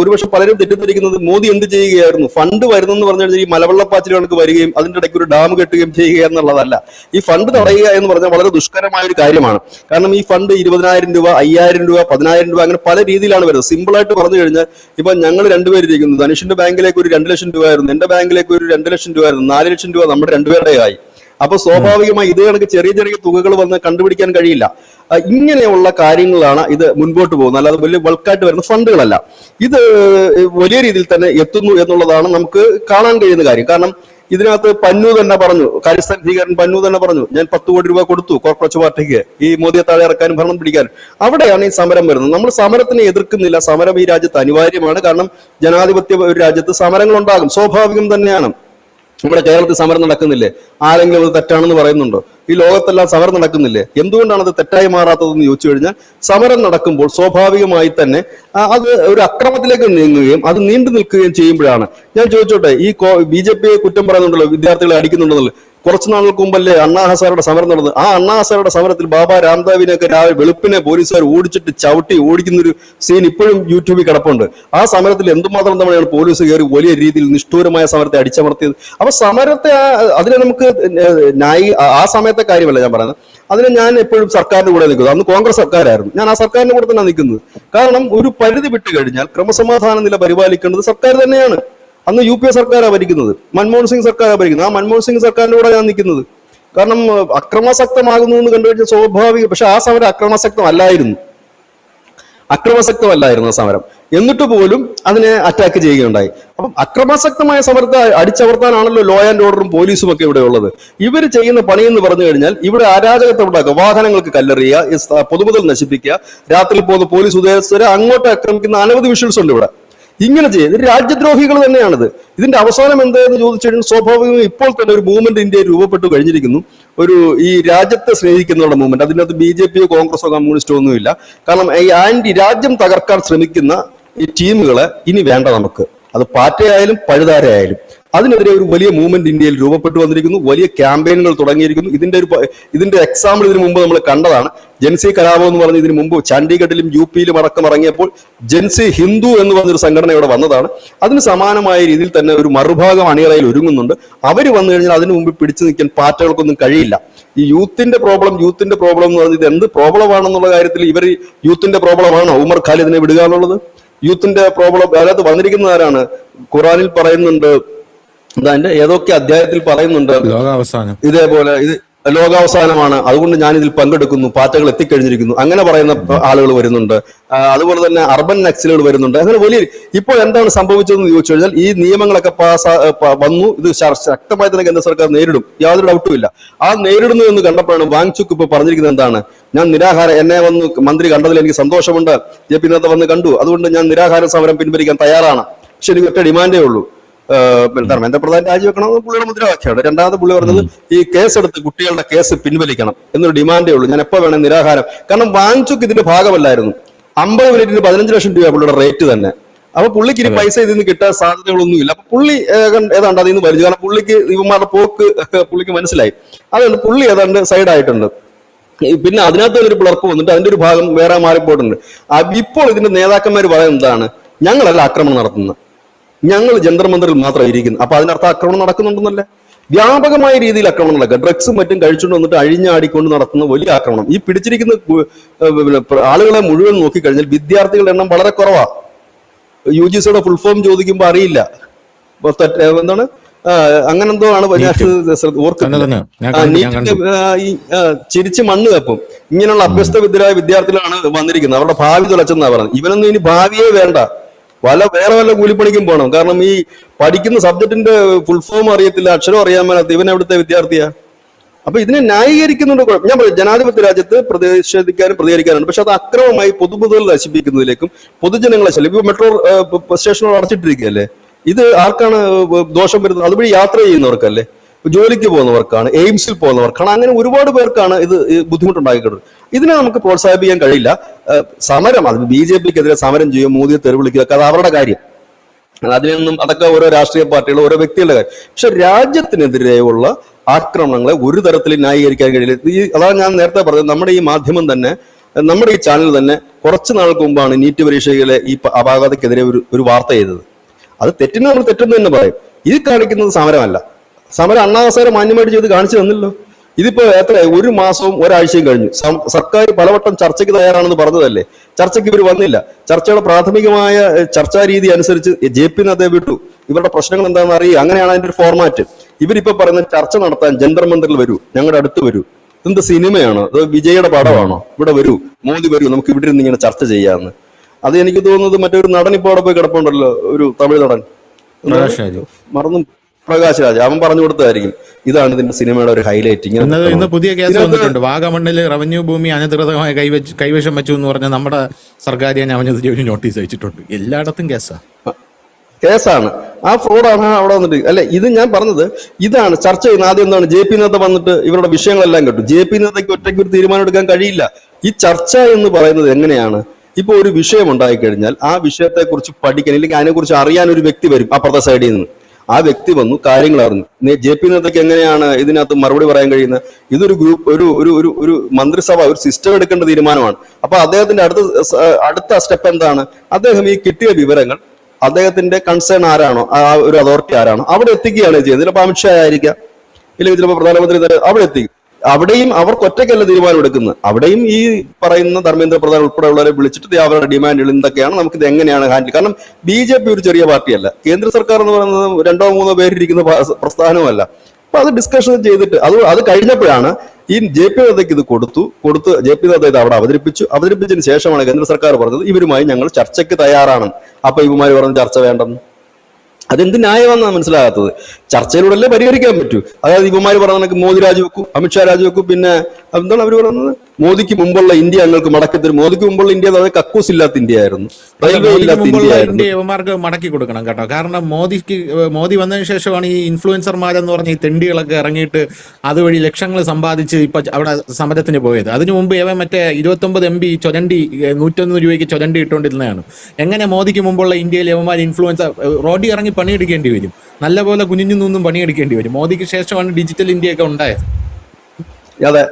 ഒരുപക്ഷെ പലരും തെറ്റിദ്ധരിക്കുന്നത് മോദി എന്ത് ചെയ്യുകയായിരുന്നു, ഫണ്ട് വരുന്നെന്ന് പറഞ്ഞു കഴിഞ്ഞാൽ ഈ മലവെള്ളപ്പാച്ചിൽ കണക്ക് വരികയും അതിന്റെ ഇടയ്ക്ക് ഒരു ഡാം കെട്ടുകയും ചെയ്യുക എന്നുള്ളതല്ല. ഈ ഫണ്ട് തടയുക എന്ന് പറഞ്ഞാൽ വളരെ ദുഷ്കരമായ ഒരു കാര്യമാണ്. കാരണം ഈ ഫണ്ട് 20,000 രൂപ, 5,000 രൂപ, 10,000 രൂപ, അങ്ങനെ പല രീതിയിലാണ് വരുന്നത്. സിമ്പിൾ ആയിട്ട് പറഞ്ഞു കഴിഞ്ഞാൽ ഇപ്പൊ ഞങ്ങൾ രണ്ടുപേരിരിക്കുന്നു. ധനുഷിന്റെ ബാങ്കിലേക്ക് ഒരു 2 ലക്ഷം രൂപ ആയിരുന്നു, എന്റെ ബാങ്കിലേക്ക് ഒരു 2 ലക്ഷം രൂപ ആയിരുന്നു, 4 ലക്ഷം രൂപ നമ്മുടെ രണ്ടുപേരുടെ ആയി. അപ്പൊ സ്വാഭാവികമായി ഇത് കണക്ക് ചെറിയ ചെറിയ തുകകൾ വന്ന് കണ്ടുപിടിക്കാൻ കഴിയില്ല. ഇങ്ങനെയുള്ള കാര്യങ്ങളാണ് ഇത് മുൻപോട്ട് പോകുന്നത്. അല്ലാതെ വലിയ ബൾക്കായിട്ട് വരുന്ന ഫണ്ടുകളല്ല. ഇത് വലിയ രീതിയിൽ തന്നെ എത്തുന്നു എന്നുള്ളതാണ് നമുക്ക് കാണാൻ കഴിയുന്ന കാര്യം. കാരണം ഇതിനകത്ത് പന്നു തന്നെ പറഞ്ഞു, ഖാലിസ്ഥാൻ ഭീകരൻ പന്നു തന്നെ പറഞ്ഞു, ഞാൻ 10 കോടി രൂപ കൊടുത്തു കോർപ്പറേറ്റ് പാർട്ടിക്ക് ഈ മോദിയെ താഴെ ഇറക്കാനും ഭരണം പിടിക്കാനും. അവിടെയാണ് ഈ സമരം വരുന്നത്. നമ്മൾ സമരത്തിനെ എതിർക്കുന്നില്ല. സമരം ഈ രാജ്യത്ത് അനിവാര്യമാണ്. കാരണം ജനാധിപത്യ ഒരു രാജ്യത്ത് സമരങ്ങൾ ഉണ്ടാകും, സ്വാഭാവികം തന്നെയാണ്. നമ്മുടെ കേരളത്തിൽ സമരം നടക്കുന്നില്ലേ? ആരെങ്കിലും അത് തെറ്റാണെന്ന് പറയുന്നുണ്ടോ? ഈ ലോകത്തെല്ലാം സമരം നടക്കുന്നില്ലേ? എന്തുകൊണ്ടാണ് അത് തെറ്റായി മാറാത്തതെന്ന് ചോദിച്ചു കഴിഞ്ഞാൽ, സമരം നടക്കുമ്പോൾ സ്വാഭാവികമായി തന്നെ അത് ഒരു അക്രമത്തിലേക്ക് നീങ്ങുകയും അത് നീണ്ടു നിൽക്കുകയും ചെയ്യുമ്പോഴാണ്. ഞാൻ ചോദിച്ചോട്ടെ, ഈ BJP കുറ്റം പറയുന്നുണ്ടല്ലോ, വിദ്യാർത്ഥികളെ അടിക്കുന്നുണ്ടെന്നുള്ളത്. കുറച്ചു നാളുകൾക്ക് മുമ്പല്ലേ അണ്ണാ ഹസാരുടെ സമരം നടന്നത്? ആ അണ്ണാ ഹസാരുടെ സമരത്തിൽ ബാബ രാംദേവിനെയൊക്കെ രാവിലെ വെളുപ്പിനെ പോലീസുകാർ ഓടിച്ചിട്ട് ചവിട്ടി ഓടിക്കുന്നൊരു സീൻ ഇപ്പോഴും യൂട്യൂബിൽ കിടപ്പുണ്ട്. ആ സമരത്തിൽ എന്തുമാത്രം തവണയാണ് പോലീസ് കയറി വലിയ രീതിയിൽ നിഷ്ഠൂരമായ സമരത്തെ അടിച്ചമർത്തിയത്. അപ്പൊ സമരത്തെ അതിനെ നമുക്ക് ആ സമയത്തെ കാര്യമല്ല ഞാൻ പറയുന്നത്. അതിനെ ഞാൻ എപ്പോഴും സർക്കാരിന്റെ കൂടെ നിൽക്കുന്നത്. അന്ന് കോൺഗ്രസ് സർക്കാരായിരുന്നു, ഞാൻ ആ സർക്കാരിന്റെ കൂടെ തന്നെ നിൽക്കുന്നത്. കാരണം ഒരു പരിധി വിട്ട് കഴിഞ്ഞാൽ ക്രമസമാധാന നില പരിപാലിക്കേണ്ടത് സർക്കാർ തന്നെയാണ്. അന്ന് UPA സർക്കാരാണ് ഭരിക്കുന്നത്, മൻമോഹൻ സിംഗ് സർക്കാരാണ് ഭരിക്കുന്നത്. ആ മൻമോഹൻ സിംഗ് സർക്കാരിന്റെ കൂടെ ഞാൻ നിൽക്കുന്നത്. കാരണം അക്രമാസക്തമാകുന്നു എന്ന് കണ്ടുപിടിച്ച സ്വാഭാവിക. പക്ഷെ ആ സമരം അക്രമാസക്തമല്ലായിരുന്നു സമരം. എന്നിട്ട് പോലും അതിനെ അറ്റാക്ക് ചെയ്യുകയുണ്ടായി. അപ്പം അക്രമാസക്തമായ സമരത്തെ അടിച്ചമർത്താനാണല്ലോ ലോ ആൻഡ് ഓർഡറും പോലീസും ഒക്കെ ഇവിടെ ഉള്ളത്. ഇവർ ചെയ്യുന്ന പണി എന്ന് പറഞ്ഞു കഴിഞ്ഞാൽ ഇവിടെ അരാജകത്വം ഉണ്ടാക്കുക, വാഹനങ്ങൾക്ക് കല്ലെറിയുക, പൊതുമുതൽ നശിപ്പിക്കുക, രാത്രി പോകുന്ന പോലീസ് ഉദ്യോഗസ്ഥരെ അങ്ങോട്ട് ആക്രമിക്കുന്ന അനവധി വിഷ്വൽസ് ഉണ്ട് ഇവിടെ. ഇങ്ങനെ ചെയ്യുന്നത് രാജ്യദ്രോഹികൾ തന്നെയാണിത്. ഇതിന്റെ അവസാനം എന്താണെന്ന് ചോദിച്ചു കഴിഞ്ഞാൽ സ്വാഭാവികവും ഇപ്പോൾ തന്നെ ഒരു മൂവ്മെന്റ് ഇന്ത്യയിൽ രൂപപ്പെട്ടു കഴിഞ്ഞിരിക്കുന്നു. ഈ രാജ്യത്തെ സ്നേഹിക്കുന്നുള്ള മൂവ്മെന്റ്. അതിനകത്ത് BJPയോ കോൺഗ്രസോ കമ്മ്യൂണിസ്റ്റോ ഒന്നുമില്ല. കാരണം ഈ രാജ്യം തകർക്കാൻ ശ്രമിക്കുന്ന ഈ ടീമുകളെ ഇനി വേണ്ട നമുക്ക്. അത് പാർട്ടിയായാലും പഴുതാരയായാലും അതിനെതിരെ ഒരു വലിയ മൂവ്മെന്റ് ഇന്ത്യയിൽ രൂപപ്പെട്ടു വന്നിരിക്കുന്നു. വലിയ ക്യാമ്പയിനുകൾ തുടങ്ങിയിരിക്കുന്നു. ഇതിന്റെ എക്സാമ്പിൾ ഇതിനു മുമ്പ് നമ്മൾ കണ്ടതാണ്. ജൻസി കലാപം എന്ന് പറഞ്ഞ് ഇതിനു മുമ്പ് ചണ്ഡീഗഡിലും UPയിലും അടക്കം ഇറങ്ങിയപ്പോൾ ജൻസി ഹിന്ദു എന്ന് പറഞ്ഞൊരു സംഘടന ഇവിടെ വന്നതാണ്. അതിന് സമാനമായ രീതിയിൽ തന്നെ ഒരു മറുഭാഗം അണിയറയിൽ ഒരുങ്ങുന്നുണ്ട്. അവർ വന്നു കഴിഞ്ഞാൽ അതിനു മുമ്പ് പിടിച്ചു നിൽക്കാൻ പാർട്ടികൾക്കൊന്നും കഴിയില്ല. ഈ യൂത്തിന്റെ പ്രോബ്ലം എന്ന് പറഞ്ഞത് ഇത് എന്ത് പ്രോബ്ലമാണെന്നുള്ള കാര്യത്തിൽ ഇവർ യൂത്തിന്റെ പ്രോബ്ലമാണോ ഉമർ ഖാലിദിനെ വിടുക എന്നുള്ളത്? യൂത്തിന്റെ പ്രോബ്ലം അതിനകത്ത് വന്നിരിക്കുന്ന ആരാണ്? ഖുറാനിൽ പറയുന്നുണ്ട്, അതിന്റെ ഏതൊക്കെ അധ്യായത്തിൽ പറയുന്നുണ്ട് ലോകാവസാനം, ഇതേപോലെ ഇത് ലോകാവസാനമാണ്, അതുകൊണ്ട് ഞാൻ ഇതിൽ പങ്കെടുക്കുന്നു, പാറ്റകൾ എത്തിക്കഴിഞ്ഞിരിക്കുന്നു, അങ്ങനെ പറയുന്ന ആളുകൾ വരുന്നുണ്ട്. അതുപോലെ തന്നെ അർബൻ നക്സലുകൾ വരുന്നുണ്ട്. അങ്ങനെ വലിയ ഇപ്പോൾ എന്താണ് സംഭവിച്ചതെന്ന് ചോദിച്ചു കഴിഞ്ഞാൽ ഈ നിയമങ്ങളൊക്കെ വന്നു. ഇത് ശക്തമായി തന്നെ കേന്ദ്ര സർക്കാർ നേരിടും, യാതൊരു ഡൗട്ടും ഇല്ല. ആ നേരിടുന്നു എന്ന് കണ്ടപ്പോഴാണ് വാങ്ചുക്ക് ഇപ്പൊ പറഞ്ഞിരിക്കുന്നത് എന്താണ്? ഞാൻ എന്നെ വന്ന് മന്ത്രി കണ്ടതിൽ എനിക്ക് സന്തോഷമുണ്ട്, JP നദ്ദ വന്ന് കണ്ടു, അതുകൊണ്ട് ഞാൻ നിരാഹാര സമരം പിൻവലിക്കാൻ തയ്യാറാണ്. പക്ഷെ എനിക്ക് ഒറ്റ ഡിമാൻഡേ ഉള്ളൂ, ധർമ്മേന്ദ്ര പ്രധാൻ രാജിവെക്കണമെന്ന് പുള്ളിയുടെ മുദ്രാവാക്യമാണ്. രണ്ടാമത് പുള്ളി പറഞ്ഞത് ഈ കേസെടുത്ത് കുട്ടികളുടെ കേസ് പിൻവലിക്കണം എന്നൊരു ഡിമാൻഡേ ഉള്ളൂ, ഞാൻ എപ്പോ വേണം നിരാഹാരം. കാരണം വാങ്ചുക്ക് ഇതിന്റെ ഭാഗമല്ലായിരുന്നു. 50 മിനിറ്റിന് 15 ലക്ഷം രൂപ പുള്ളിയുടെ റേറ്റ് തന്നെ. അപ്പൊ പുള്ളിക്ക് ഇനി പൈസ ഇതിൽ നിന്ന് കിട്ടാൻ സാധ്യതകളൊന്നുമില്ല. അപ്പൊ പുള്ളി ഏതാണ്ട് അതിൽ നിന്ന് വലിച്ചു. കാരണം പുള്ളിക്ക് ഇവന്മാരുടെ പോക്ക് പുള്ളിക്ക് മനസ്സിലായി. അതുകൊണ്ട് പുള്ളി ഏതാണ്ട് സൈഡായിട്ടുണ്ട്. പിന്നെ അതിനകത്ത് ഒരു പിളർപ്പ് വന്നിട്ട് അതിന്റെ ഒരു ഭാഗം വേറെ മാറിപ്പോയിട്ടുണ്ട്. ഇപ്പോൾ ഇതിന്റെ നേതാക്കന്മാർ പറയുന്നതാണ്, ഞങ്ങളല്ല ആക്രമണം നടത്തുന്നത്, ഞങ്ങൾ ജന്തർ മന്ദിറിൽ മാത്രം ഇരിക്കുന്നു. അപ്പൊ അതിനർത്ഥം ആക്രമണം നടക്കുന്നുണ്ടെന്നല്ലേ? വ്യാപകമായ രീതിയിൽ ആക്രമണം നടക്കുക, ഡ്രഗ്സും മറ്റും കഴിച്ചുകൊണ്ട് വന്നിട്ട് അഴിഞ്ഞാടിക്കൊണ്ട് നടത്തുന്ന വലിയ ആക്രമണം. ഈ പിടിച്ചിരിക്കുന്ന ആളുകളെ മുഴുവൻ നോക്കിക്കഴിഞ്ഞാൽ വിദ്യാർത്ഥികളുടെ എണ്ണം വളരെ കുറവാ. UGCയുടെ ഫുൾ ഫോം ചോദിക്കുമ്പോൾ അറിയില്ല, എന്താണ് അങ്ങനെന്തോ ആണ് ഓർക്കുന്നത്. ചിരിച്ച് മണ്ണ് കപ്പും. ഇങ്ങനെയുള്ള അഭ്യസ്തവിദ്യരായ വിദ്യാർത്ഥികളാണ് വന്നിരിക്കുന്നത്. അവരുടെ ഭാവി തുലച്ചെന്നാ പറഞ്ഞത്. ഇവനൊന്നും ഇനി ഭാവിയെ വേണ്ട, വേറെ വല്ല കൂലിപ്പണിക്കും പോകണം. കാരണം ഈ പഠിക്കുന്ന സബ്ജക്റ്റിന്റെ ഫുൾ ഫോം അറിയത്തില്ല, അക്ഷരം അറിയാൻ മേലാത്ത ഇവൻ എവിടുത്തെ വിദ്യാർത്ഥിയാ? അപ്പൊ ഇതിനെ ന്യായീകരിക്കുന്നുണ്ട്. ഞാൻ പറയും, ജനാധിപത്യ രാജ്യത്ത് പ്രതിഷേധിക്കാനും പ്രതികരിക്കാനുണ്ട്. പക്ഷെ അത് അക്രമമായി പൊതുമുതൽ നശിപ്പിക്കുന്നതിലേക്കും പൊതുജനങ്ങളെ ഇപ്പൊ മെട്രോ സ്റ്റേഷനുകൾ അടച്ചിട്ടിരിക്കുകയല്ലേ, ഇത് ആർക്കാണ് ദോഷം വരുന്നത്? അതുവഴി യാത്ര ചെയ്യുന്നവർക്കല്ലേ, ജോലിക്ക് പോകുന്നവർക്കാണ്, എയിംസിൽ പോകുന്നവർക്കാണ്, അങ്ങനെ ഒരുപാട് പേർക്കാണ് ഇത് ബുദ്ധിമുട്ടുണ്ടാക്കിയിട്ടുള്ളത്. ഇതിനെ നമുക്ക് പ്രോത്സാഹിപ്പിക്കാൻ കഴിയില്ല. സമരം, അത് BJPക്കെതിരെ സമരം ചെയ്യുക, മോദിയെ തെരുവിളിക്കുക, അത് അവരുടെ കാര്യം. അതിനൊന്നും അതൊക്കെ ഓരോ രാഷ്ട്രീയ പാർട്ടികൾ, ഓരോ വ്യക്തികളുടെ കാര്യം. പക്ഷെ രാജ്യത്തിനെതിരെയുള്ള ആക്രമണങ്ങളെ ഒരു തരത്തിൽ ന്യായീകരിക്കാൻ കഴിയില്ല. അതാണ് ഞാൻ നേരത്തെ പറഞ്ഞത്. നമ്മുടെ ഈ മാധ്യമം തന്നെ, നമ്മുടെ ഈ ചാനൽ തന്നെ കുറച്ച് നാൾക്ക് മുമ്പാണ് നീറ്റ് പരീക്ഷയിലെ ഈ അപാകതയ്ക്കെതിരെ ഒരു വാർത്ത ചെയ്തത്. അത് തെറ്റിന് നമ്മൾ തെറ്റെന്ന് തന്നെ പറയും. ഇത് കാണിക്കുന്നത് സമരമല്ല. സമരം അണ്ണാവസാരം മാന്യമായിട്ട് ചെയ്ത് കാണിച്ചു തന്നില്ലോ. ഇതിപ്പോ ഒരു മാസവും ഒരാഴ്ചയും കഴിഞ്ഞു. സർക്കാർ പലവട്ടം ചർച്ചയ്ക്ക് തയ്യാറാണെന്ന് പറഞ്ഞതല്ലേ, ചർച്ചയ്ക്ക് ഇവർ വന്നില്ല. ചർച്ചയുടെ പ്രാഥമികമായ ചർച്ചാ രീതി അനുസരിച്ച് JP നദ്ദയെ വിട്ടു. ഇവരുടെ പ്രശ്നങ്ങൾ എന്താണെന്ന് അറിയുക, അങ്ങനെയാണ് അതിന്റെ ഒരു ഫോർമാറ്റ്. ഇവരിപ്പോ പറയുന്ന ചർച്ച നടത്താൻ ജന്തർ മന്ദിറിൽ വരൂ, ഞങ്ങളുടെ അടുത്ത് വരൂ. എന്ത് സിനിമയാണോ, അത് വിജയുടെ പടമാണോ? ഇവിടെ വരൂ, മോദി വരൂ, നമുക്ക് ഇവിടെ ഇരുന്ന് ഇങ്ങനെ ചർച്ച ചെയ്യാമെന്ന്. അത് എനിക്ക് തോന്നുന്നത് മറ്റൊരു നടൻ ഇപ്പൊ അവിടെ പോയി കിടപ്പുണ്ടല്ലോ, ഒരു തമിഴ് നടൻ, മറന്നു, പ്രകാശ് രാജ്, അവൻ പറഞ്ഞു കൊടുത്തതായിരിക്കും ഇതാണ് ഇതിന്റെ സിനിമയുടെ ഒരു ഹൈലൈറ്റ്. ഇന്ന് പുതിയ കേസ് വന്നിട്ടുണ്ട്. വാഗമണ്ണിൽ റവന്യൂ ഭൂമി അനധികൃതമായി കൈവശം വെച്ചു എന്ന് പറഞ്ഞ നമ്മുടെ സർക്കാർ അവനെതിരെ ഒരു നോട്ടീസ് അയച്ചിട്ടുണ്ട്. എല്ലായിടത്തും കേസാണ്, ആ ഫ്രോഡാണ് അവിടെ വന്നിട്ട്. അല്ലെ, ഇത് ഞാൻ പറഞ്ഞത് ഇതാണ് ചർച്ച ചെയ്യുന്നത്. ആദ്യം എന്താണ്, JP നദ്ദ വന്നിട്ട് ഇവരുടെ വിഷയങ്ങളെല്ലാം കേട്ടു. JP നദ്ദയ്ക്ക് ഒറ്റയ്ക്ക് ഒരു തീരുമാനം എടുക്കാൻ കഴിയില്ല. ഈ ചർച്ച എന്ന് പറയുന്നത് എങ്ങനെയാണ്? ഇപ്പൊ ഒരു വിഷയം ഉണ്ടായിക്കഴിഞ്ഞാൽ ആ വിഷയത്തെ കുറിച്ച് പഠിക്കാൻ, അല്ലെങ്കിൽ അതിനെക്കുറിച്ച് അറിയാൻ ഒരു വ്യക്തി വരും അപ്പുറത്തെ സൈഡിൽ നിന്ന്. ആ വ്യക്തി വന്നു, കാര്യങ്ങൾ അറിഞ്ഞു. JP നദ്ദയ്ക്ക് എങ്ങനെയാണ് ഇതിനകത്ത് മറുപടി പറയാൻ കഴിയുന്നത്? ഇതൊരു ഗ്രൂപ്പ്, ഒരു മന്ത്രിസഭ, ഒരു സിസ്റ്റം എടുക്കേണ്ട തീരുമാനമാണ്. അപ്പൊ അദ്ദേഹത്തിന്റെ അടുത്ത സ്റ്റെപ്പ് എന്താണ്? അദ്ദേഹം ഈ കിട്ടിയ വിവരങ്ങൾ അദ്ദേഹത്തിന്റെ കൺസേൺ ആരാണോ, ആ ഒരു അതോറിറ്റി ആരാണോ, അവിടെ എത്തിക്കുകയാണ് ചെയ്യുന്നത്. ചിലപ്പോൾ അമിത്ഷാ ആയിരിക്കാം, ഇല്ലെങ്കിൽ ചിലപ്പോൾ പ്രധാനമന്ത്രി അവിടെ എത്തിക്കും. അവിടെയും അവർക്ക് ഒറ്റയ്ക്കല്ല തീരുമാനം എടുക്കുന്നത്. അവിടെയും ഈ പറയുന്ന ധർമ്മേന്ദ്ര പ്രധാൻ ഉൾപ്പെടെയുള്ളവരെ വിളിച്ചിട്ട് അവരുടെ ഡിമാൻഡുകൾ എന്തൊക്കെയാണ്, നമുക്കിത് എങ്ങനെയാണ് ഹാൻഡിൽ. കാരണം BJP ഒരു ചെറിയ പാർട്ടിയല്ല, കേന്ദ്ര സർക്കാർ എന്ന് പറയുന്നത് 2-3 പേരിരിക്കുന്ന പ്രസ്ഥാനമല്ല. അപ്പൊ അത് ഡിസ്കഷൻ ചെയ്തിട്ട് അത് കഴിഞ്ഞപ്പോഴാണ് ഈ JP നദ്ദയ്ക്ക് ഇത് കൊടുത്ത് JP നദ്ദ ഇത് അവിടെ അവതരിപ്പിച്ചതിന് ശേഷമാണ് കേന്ദ്ര സർക്കാർ പറഞ്ഞത് ഇവരുമായി ഞങ്ങൾ ചർച്ചയ്ക്ക് തയ്യാറാണ്. അപ്പൊ ഇവന്മാര് പറഞ്ഞ ചർച്ച വേണ്ടെന്ന്. അതെന്ത് ന്യായമാണെന്നാണ് മനസ്സിലാകാത്തത്. ചർച്ചയിലൂടെ പരിഹരിക്കാൻ പറ്റൂ. അതായത് ഇവന്മാർ പറഞ്ഞ മോദി രാജിവെക്കും, അമിത്ഷാ രാജിവെക്കും, പിന്നെ എന്താണ് അവർ പറയുന്നത്, മോദിക്ക് മുമ്പുള്ള ഇന്ത്യ ഞങ്ങൾക്ക് മടക്കി തരും. മോദിക്ക് മുമ്പുള്ള ഇന്ത്യ അതായത് കക്കൂസ് ഇല്ലാത്ത ഇന്ത്യ ആയിരുന്നു, റെയിൽവേ ഇല്ലാത്ത ഇന്ത്യ ആയിരുന്നു. യവന്മാർക്ക് മടക്കി കൊടുക്കണം കേട്ടോ. കാരണം മോദി വന്നതിന് ശേഷമാണ് ഈ ഇൻഫ്ലുവൻസർമാരെന്ന് പറഞ്ഞ ഈ തെണ്ടികളൊക്കെ ഇറങ്ങിയിട്ട് അതുവഴി ലക്ഷങ്ങൾ സമ്പാദിച്ച് ഇപ്പൊ അവിടെ സമരത്തിന് പോയത്. അതിനു മുമ്പ് ഇവൻ മറ്റേ 29 MB ചൊരണ്ടി 101 രൂപയ്ക്ക് ചൊരണ്ടി ഇട്ടുകൊണ്ടിരുന്നതാണ്. എങ്ങനെ മോദിക്ക് മുമ്പുള്ള ഇന്ത്യയിൽ യവന്മാർ ഇൻഫ്ലുവൻസർ റോഡിൽ ഇറങ്ങി പണിയെടുക്കേണ്ടി വരും, നല്ലപോലെ കുനിഞ്ഞു നിന്നും പണിയെടുക്കേണ്ടി വരും. മോദിക്ക് ശേഷമാണ് ഡിജിറ്റൽ ഇന്ത്യ ഒക്കെ ഉണ്ടായത്. അതെ,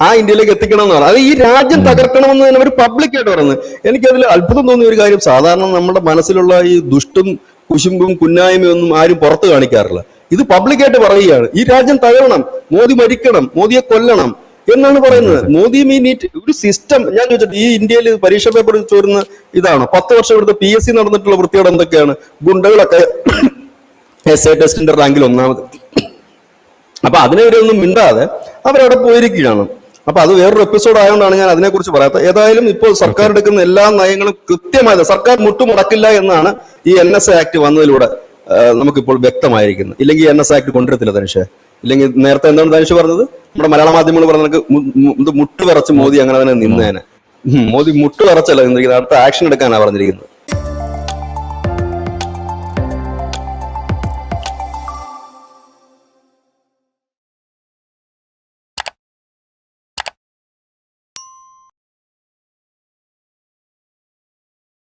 ആ ഇന്ത്യയിലേക്ക് എത്തിക്കണം എന്നാണ്. അത് ഈ രാജ്യം തകർക്കണമെന്ന് തന്നെ അവർ പബ്ലിക്കായിട്ട് പറയുന്നത്. എനിക്കതിൽ അത്ഭുതം തോന്നിയ ഒരു കാര്യം, സാധാരണ നമ്മുടെ മനസ്സിലുള്ള ഈ ദുഷ്ടും കുശുമ്പും കുന്നായ്മയും ഒന്നും ആരും പുറത്ത് കാണിക്കാറില്ല. ഇത് പബ്ലിക്കായിട്ട് പറയുകയാണ്, ഈ രാജ്യം തകരണം, മോദി മരിക്കണം, മോദിയെ കൊല്ലണം എന്നാണ് പറയുന്നത്. മോദിയും ഈ നീറ്റ് ഒരു സിസ്റ്റം, ഞാൻ ചോദിച്ചിട്ട് ഈ ഇന്ത്യയിൽ പരീക്ഷ പേപ്പർ ചോരുന്ന ഇതാണ്. 10 വർഷം ഇവിടുത്തെ PSC നടന്നിട്ടുള്ള വൃത്തിയോടെ എന്തൊക്കെയാണ്, ഗുണ്ടകളൊക്കെ SA ടെസ്റ്റിന്റെ റാങ്കിൽ 1ാമത്. അപ്പൊ അതിനെതിരെയൊന്നും മിണ്ടാതെ അവരവിടെ പോയിരിക്കുകയാണ്. അപ്പൊ അത് വേറൊരു എപ്പിസോഡ് ആയതുകൊണ്ടാണ് ഞാൻ അതിനെക്കുറിച്ച് പറയാത്തത്. ഏതായാലും ഇപ്പോൾ സർക്കാർ എടുക്കുന്ന എല്ലാ നയങ്ങളും കൃത്യമായത് സർക്കാർ മുട്ടുമുടക്കില്ല എന്നാണ് ഈ NSA ആക്ട് വന്നതിലൂടെ നമുക്കിപ്പോൾ വ്യക്തമായിരിക്കുന്നത്. ഇല്ലെങ്കിൽ NSA ആക്ട് കൊണ്ടുവരത്തില്ല ധനുഷ്. ഇല്ലെങ്കിൽ നേരത്തെ എന്താണ് ധനുഷ് പറഞ്ഞത്, നമ്മുടെ മലയാള മാധ്യമങ്ങൾ പറഞ്ഞ മുട്ട് വിറച്ച് മോദി അങ്ങനെ തന്നെ നിന്നേനെ. മോദി മുട്ട് വിറച്ചല്ല നിന്നിരിക്കുന്നത്, അടുത്ത ആക്ഷൻ എടുക്കാനാണ് പറഞ്ഞിരിക്കുന്നത്.